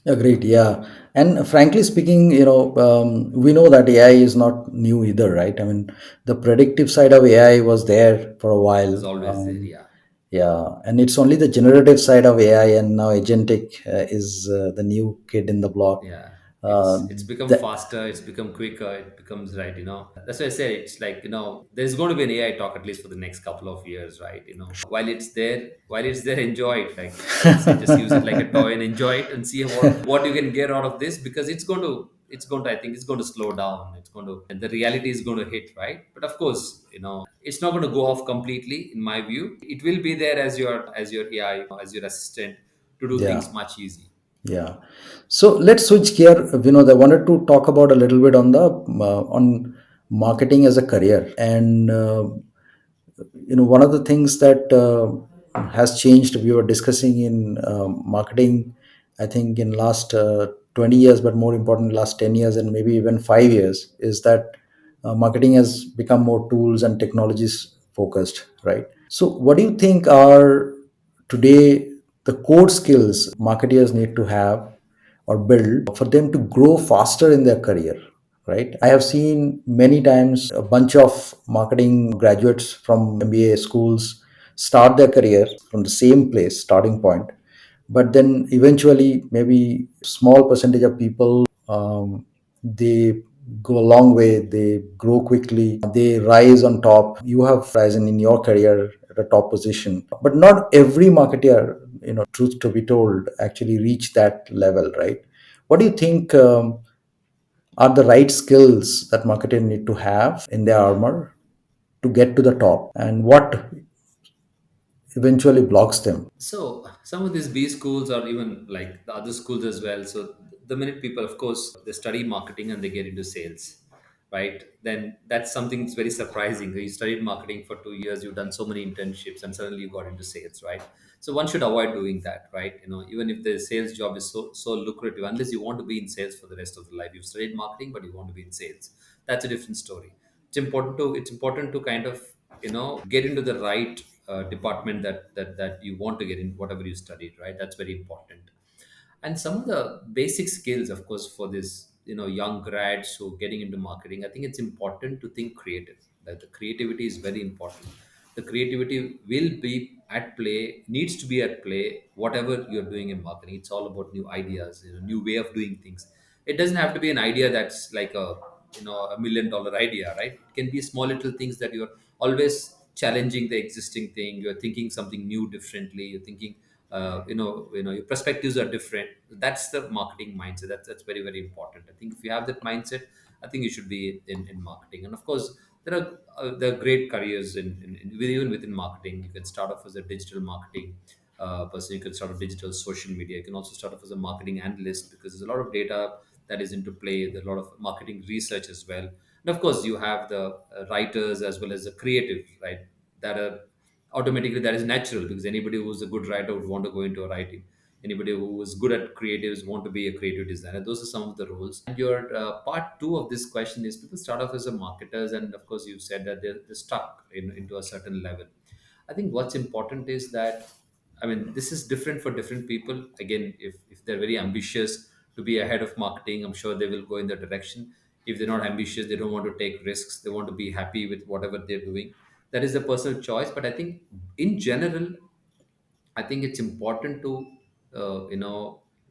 Agreed. Yeah. And frankly speaking, we know that AI is not new either, right? I mean, the predictive side of AI was there for a It is while. always there, yeah. Yeah. And it's only the generative side of AI, and now agentic is the new kid in the block. Yeah, Uh, it's become that, faster, it's become quicker, it becomes, right, that's why I say it's like, there's going to be an AI talk at least for the next couple of years, right? While it's there, enjoy it. Like I would say, just use it like a toy and enjoy it and see what you can get out of this, because it's going to I think it's going to slow down. It's going to, and the reality is going to hit, right? But of course, it's not going to go off completely, in my view. It will be there as your AI, as your assistant, to do yeah. things much easy. Yeah. So let's switch gear. Vinod, I wanted to talk about a little bit on the on marketing as a career, and one of the things that has changed. We were discussing in marketing, I think in last 20 years, but more important, last 10 years, and maybe even 5 years, is that marketing has become more tools and technologies focused, right? So, what do you think are today the core skills marketers need to have or build for them to grow faster in their career? Right? I have seen many times a bunch of marketing graduates from MBA schools start their career from the same place, starting point, but then eventually maybe small percentage of people they go a long way, they grow quickly, they rise on top. You have risen in your career at a top position, but not every marketer, truth to be told, actually reach that level, right? What do you think are the right skills that marketers need to have in their armor to get to the top, and what eventually blocks them? So some of these B schools or even like the other schools as well. So the minute people, of course, they study marketing and they get into sales, right? Then that's something that's very surprising. You studied marketing for 2 years, you've done so many internships, and suddenly you got into sales, right? So one should avoid doing that, right? Even if the sales job is so lucrative, unless you want to be in sales for the rest of the life, you've studied marketing, but you want to be in sales. That's a different story. It's important to kind of get into the right department that you want to get in, whatever you studied, right? That's very important. And some of the basic skills, of course, for this young grads who are getting into marketing, I think it's important to think creative. That the creativity is very important. The creativity will be at play, needs to be at play, whatever you're doing in marketing. It's all about new ideas, new way of doing things. It doesn't have to be an idea that's like a $1 million idea, right? It can be small little things that you're always challenging the existing thing. You're thinking something new differently. You're thinking your perspectives are different. That's the marketing mindset. That's very, very important. I think if you have that mindset, I think you should be in marketing. And of course, there are great careers even within marketing. You can start off as a digital marketing person. You can start off digital social media. You can also start off as a marketing analyst, because there's a lot of data that is into play. There's a lot of marketing research as well. And of course, you have the writers as well as the creative, right? That are automatically, that is natural, because anybody who's a good writer would want to go into a writing. Anybody who is good at creatives want to be a creative designer. Those are some of the roles. And your part two of this question is, people start off as a marketers, and of course you've said that they're stuck into a certain level. I think what's important is that, I mean, this is different for different people. Again, if they're very ambitious to be ahead of marketing, I'm sure they will go in that direction. If they're not ambitious, they don't want to take risks, they want to be happy with whatever they're doing. That is a personal choice. But I think in general, I think it's important to,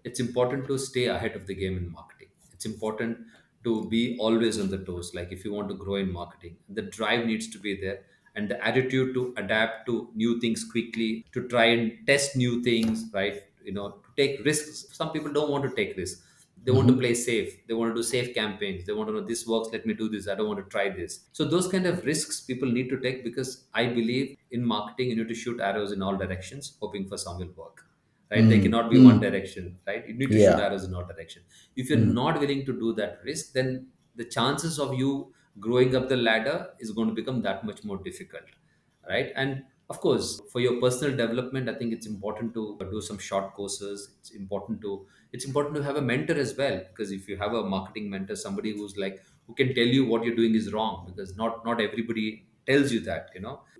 it's important to stay ahead of the game in marketing. It's important to be always on the toes. Like if you want to grow in marketing, the drive needs to be there, and the attitude to adapt to new things quickly, to try and test new things, right? To take risks. Some people don't want to take risks. They want to Mhm. play safe. They want to do safe campaigns. They want to know this works. Let me do this. I don't want to try this. So those kind of risks people need to take, because I believe in marketing you need to shoot arrows in all directions, hoping for some will work. Right? They Mm, cannot be one mm, direction. Right? You need to shoot yeah. arrows in all direction. If you're Mm, not willing to do that risk, then the chances of you growing up the ladder is going to become that much more difficult, right? And of course, for your personal development, I think it's important to do some short courses. It's important to have a mentor as well, because if you have a marketing mentor, somebody who's like, who can tell you what you're doing is wrong, because not everybody tells you that.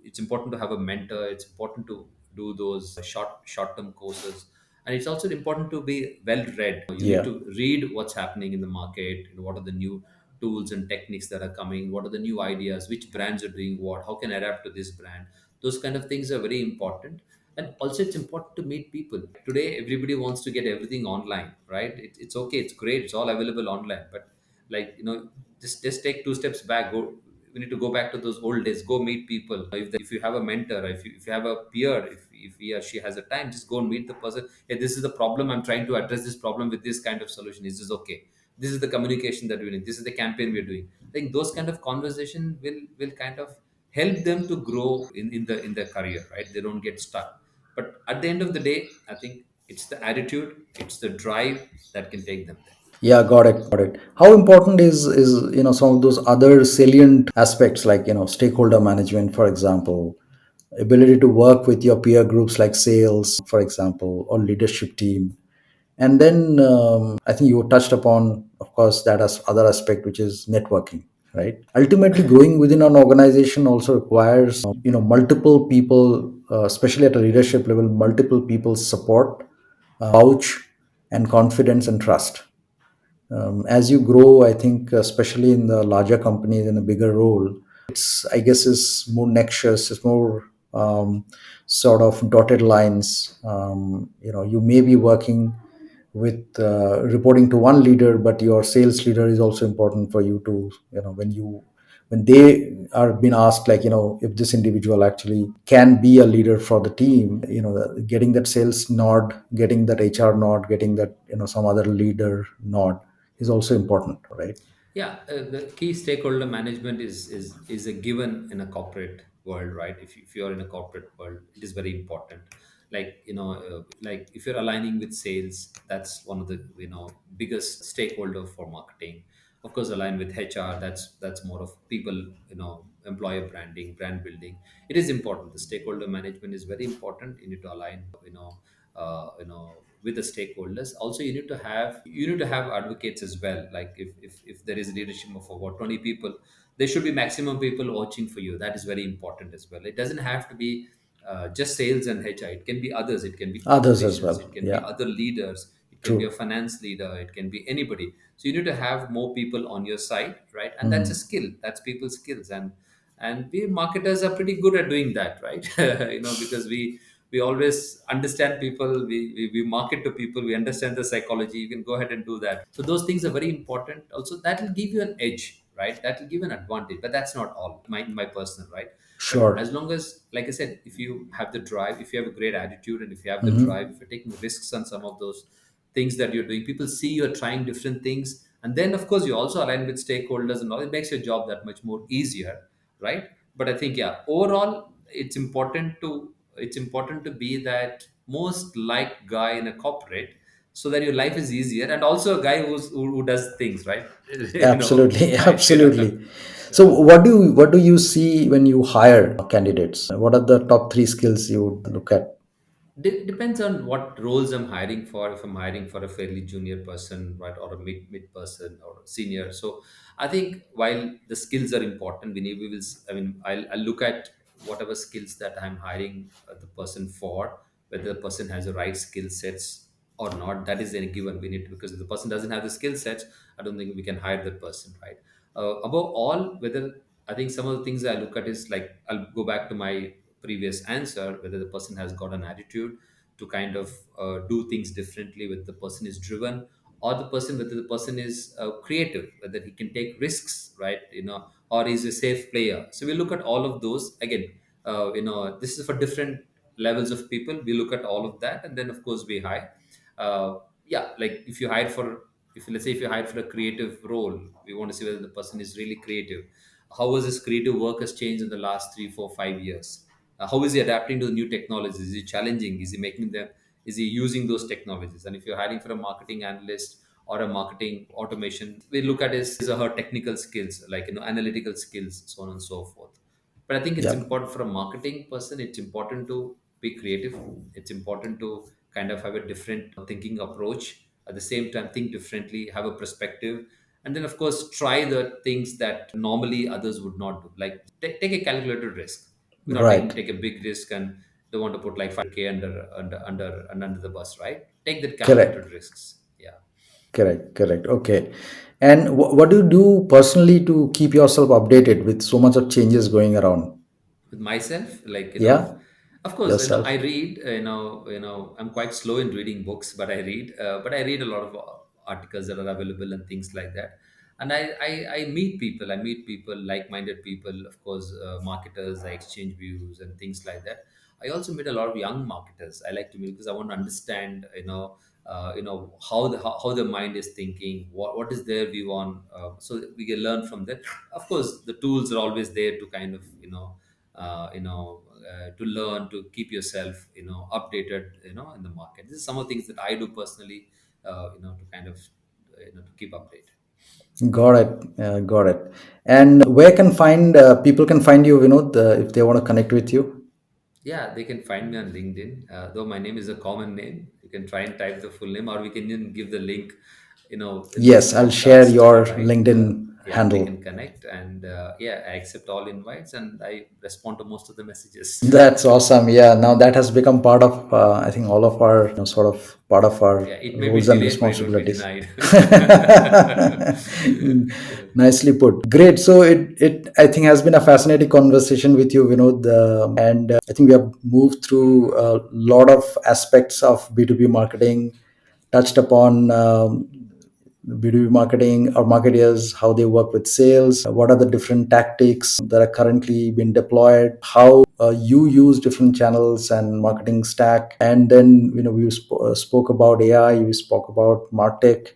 It's important to have a mentor. It's important to do those short term courses. And it's also important to be well read. You need yeah. to read what's happening in the market. What are the new tools and techniques that are coming? What are the new ideas? Which brands are doing what? How can I adapt to this brand? Those kind of things are very important. And also, it's important to meet people. Today everybody wants to get everything online, right? It's okay, it's great, it's all available online. But like, just take two steps back. Go We need to go back to those old days. Go meet people. If you have a mentor, if you have a peer, if he or she has a time, just go and meet the person. Hey, this is the problem, I'm trying to address this problem with this kind of solution. Is this okay? This is the communication that we need. This is the campaign we're doing. I think those kind of conversation will kind of help them to grow in their career, right? They don't get stuck. But at the end of the day, I think It's the attitude, it's the drive that can take them there. Yeah, got it, got it. How important is some of those other salient aspects like stakeholder management, for example, ability to work with your peer groups like sales, for example, or leadership team. And then I think you touched upon, of course, that as other aspect, which is networking, right? Ultimately, growing within an organization also requires multiple people, especially at a leadership level, multiple people's support, vouch, and confidence and trust. As you grow, I think, especially in the larger companies in a bigger role, it's, I guess, is more nexus, it's more sort of dotted lines. You may be working with reporting to one leader, but your sales leader is also important for you to, when they are being asked, like, if this individual actually can be a leader for the team, getting that sales nod, getting that HR nod, getting that some other leader nod is also important, right? Yeah, the key stakeholder management is a given in a corporate world, right? If you're in a corporate world, it is very important. Like, like if you're aligning with sales, that's one of the biggest stakeholder for marketing. Of course, align with HR, that's more of people, employer branding, brand building. It is important. The stakeholder management is very important. You need to align, with the stakeholders. Also, you need to have advocates as well. Like if there is leadership of about 20 people, there should be maximum people watching for you. That is very important as well. It doesn't have to be just sales and HR. It can be others. It can be Others as operations. well. It can be Yeah, other leaders. It can be a true. finance leader. It can be anybody. So you need to have more people on your side, right? And that's a Mhm. skill. That's people's skills. And we marketers are pretty good at doing that, right? Because we always understand people. We market to people. We understand the psychology. You can go ahead and do that. So those things are very important. Also, that will give you an edge, right? That will give an advantage. But that's not all. My personal, right? But Sure. as long as, like I said, if you have the drive, if you have a great attitude, and if you have the drive, Hmm. if you're taking risks on some of those things that you're doing, people see you're trying different things, and then of course you also align with stakeholders and all. It makes your job that much more easier, right? But I think, yeah, overall it's important to be that most liked guy in a corporate, so that your life is easier, and also a guy who does things right. Absolutely, Right. Yeah. absolutely. So, what do you see when you hire candidates? What are the top three skills you would look at? Depends on what roles I'm hiring for. If I'm hiring for a fairly junior person, right, or a mid person or a senior, so I think while the skills are important, we will. I mean, I'll look at whatever skills that I'm hiring the person for, whether the person has the right skill sets or not. That is a given. We need to, because if the person doesn't have the skill sets, I don't think we can hire that person, right? Above all, whether I think some of the things I look at is, like, I'll go back to my previous answer, whether the person has got an attitude to kind of do things differently, whether the person is driven, or whether the person is creative, whether he can take risks, right? Or is a safe player. So we look at all of those again. This is for different levels of people. We look at all of that, and then of course we hire. Yeah, like if you hire for a creative role, we want to see whether the person is really creative. How has his creative work has changed in the last 3 4 5 years? How is he adapting to the new technologies? Is he challenging? Is he making them? Is he using those technologies? And if you're hiring for a marketing analyst or a marketing automation, we look at his or her technical skills, like analytical skills, so on and so forth. But I think it's Yeah, important for a marketing person. It's important to be creative. It's important to kind of have a different thinking approach. At the same time, think differently, have a perspective, and then of course try the things that normally others would not do. Like take a calculated risk. We're not taking right. take a big risk and don't want to put like 5K under the bus, right? Take that calculated Correct. risks. Yeah. Correct. Correct. Okay. And what do you do personally to keep yourself updated with so much of changes going around? With myself, like, Yeah, of course, yourself. I read. I'm quite slow in reading books, but I read a lot of articles that are available and things like that. And I meet people. I meet people, like-minded people, of course, marketers. I exchange views and things like that. I also meet a lot of young marketers. I like to meet because I want to understand, how the mind is thinking, what is their view on, so that we can learn from that. Of course, the tools are always there to kind of, to learn, to keep yourself, updated, in the market. This is some of the things that I do personally, to kind of, to keep updated. Got it. Got it. And where can find people can find you, if they want to connect with you? Yeah, they can find me on LinkedIn. Though my name is a common name, you can try and type the full name, or we can even give the link, in this Yes, I'll share podcast, your right? LinkedIn Yeah, they handle. can connect, and yeah, I accept all invites and I respond to most of the messages. That's awesome. Yeah, now that has become part of, I think, all of our, sort of part of our Yeah, it may be roles and delayed, but it won't be responsibilities. denied. Yeah. Nicely put. Great. So it I think has been a fascinating conversation with you, and I think we have moved through a lot of aspects of B2B marketing, touched upon B2B marketing or marketers, how they work with sales, what are the different tactics that are currently being deployed, how you use different channels and marketing stack. And then, we spoke about AI, we spoke about MarTech,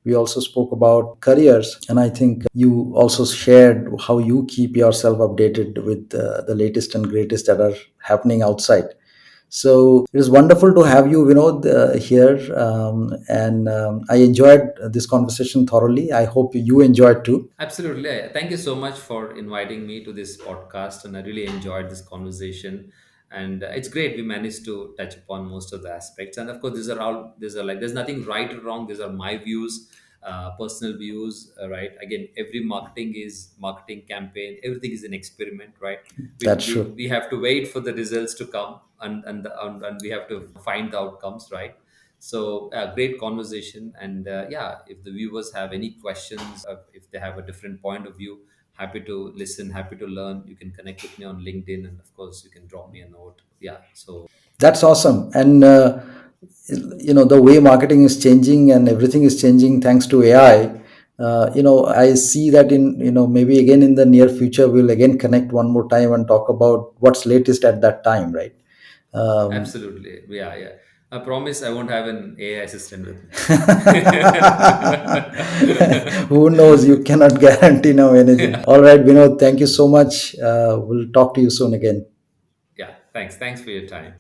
we also spoke about careers. And I think you also shared how you keep yourself updated with the latest and greatest that are happening outside. So it is wonderful to have you, here. And I enjoyed this conversation thoroughly. I hope you enjoyed too. Absolutely. Thank you so much for inviting me to this podcast, and I really enjoyed this conversation. And it's great we managed to touch upon most of the aspects. And of course, there's nothing right or wrong. These are my views, personal views, right? Again, every marketing is marketing campaign. Everything is an experiment, right? We, That's we, true. we have to wait for the results to come, and we have to find the outcomes, right? So, great conversation. And yeah, if the viewers have any questions, if they have a different point of view, happy to listen, happy to learn. You can connect with me on LinkedIn, and of course, you can drop me a note. Yeah. So, That's awesome. And the way marketing is changing and everything is changing thanks to AI. I see that in, maybe again in the near future we'll again connect one more time and talk about what's latest at that time, right? Um, absolutely. Yeah. Yeah. I promise I won't have an AI assistant with me. Who knows? You cannot guarantee now anything. Yeah. All right, Vinod, thank you so much. We'll talk to you soon again. Yeah. Thanks. Thanks for your time.